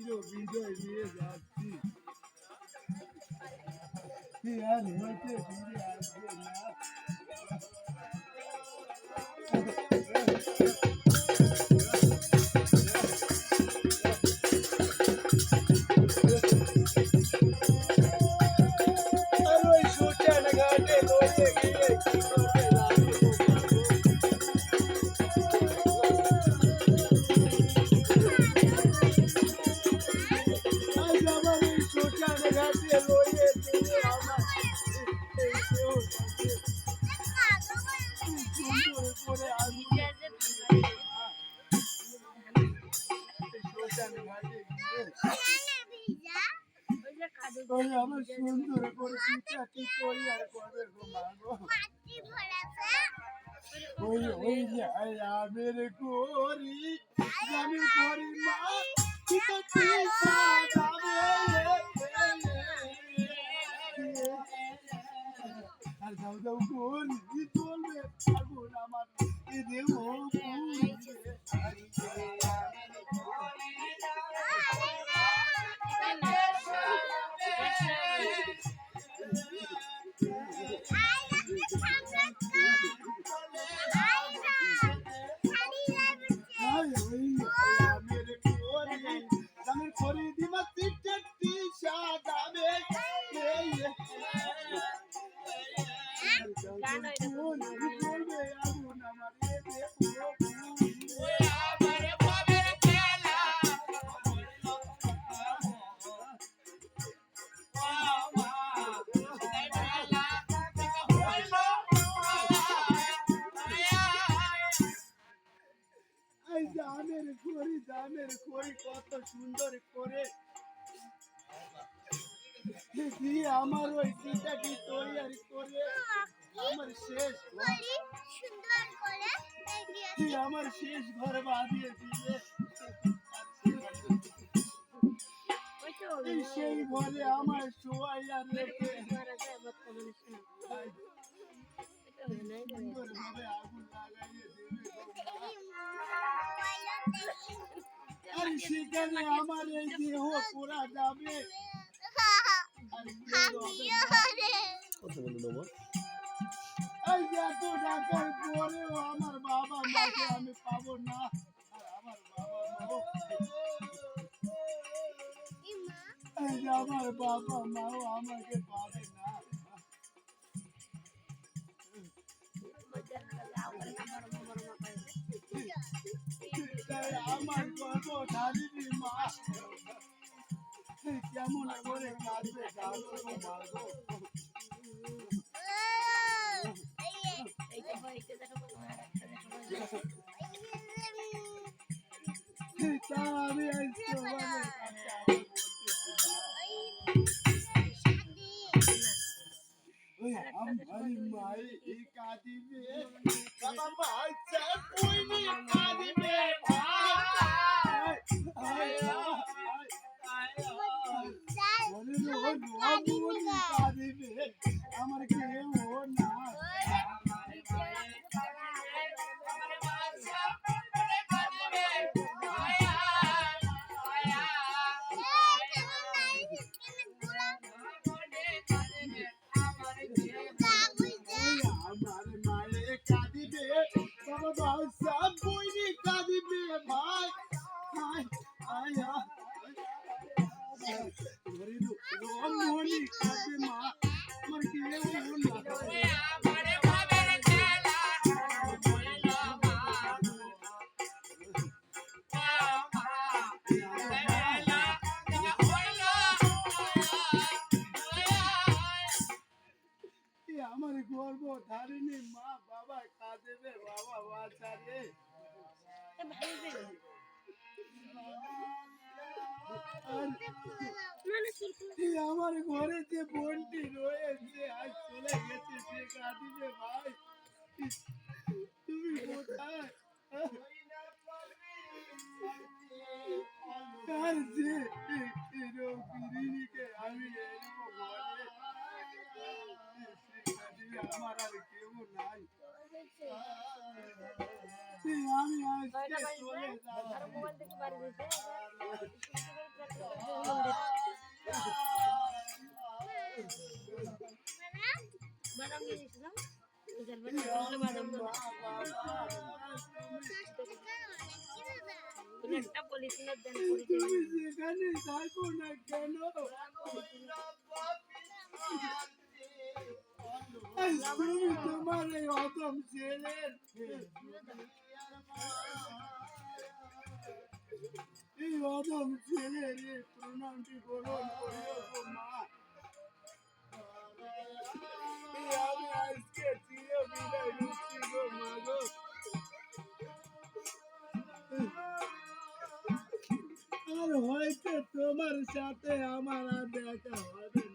চির বিজয় নিয়ে যাচ্ছি আর হইতে ফিরে আসবে না আমার সুন্দর করে পিঠাটি তৈরি করে ঘুমাবো ওই যে আমের করি আমি করি মা পিঠাটি সাজাবে আর দাও দাও কোন কি চলবে আগুন আমার দেব দামের করি কত সুন্দর করে দিয়ে আমার ওই চিটাটি তৈরি করে আমার শেষ আমার শেষ ঘর বাঁধিয়ে দিলে সেই ঘরে আমার শোয়াইয়া রেখে সুন্দর ভাবে আগুন লাগাইয়ে আর সেখানে আমার এই দেহ পোড়া যাবে এই যে এত টাকার পরেও আমার বাবা মাকে আমি পাবো না আর আমার বাবা মাও এই যে আমার বাবা মাও আমাকে পাবে না আমার গর্ভধারিণী মা কেমন করে কাঁদবে মারবো আমি আমার মাই কাঁদিবে বাবা বাচ্চা কইনি কাঁদিবে আমার কেউ না আমার গর্ভধারিণী মা বাবা কাঁদেবে বাবা বাচ্চারে আমার ঘরে যে বোনটি রয়েছে আজ চলে গেছে সে কাঁদিবে ভাই তুমি কোথায় আমি আমার আর কেউ নাই আমি আজকে চলে যাব একটা পলিথিনের দেন তুমি যেখানে থাকো না কেন, তুমি তোমার এই অদম ছেলের এই অদম ছেলের এই প্রণামটি গ্রহণ করিও গো মা। আমি আজকে চির বিদায় নিচ্ছি গো মা গো। আর হয়তো তোমার সাথে আমার আর দেখা হবে না।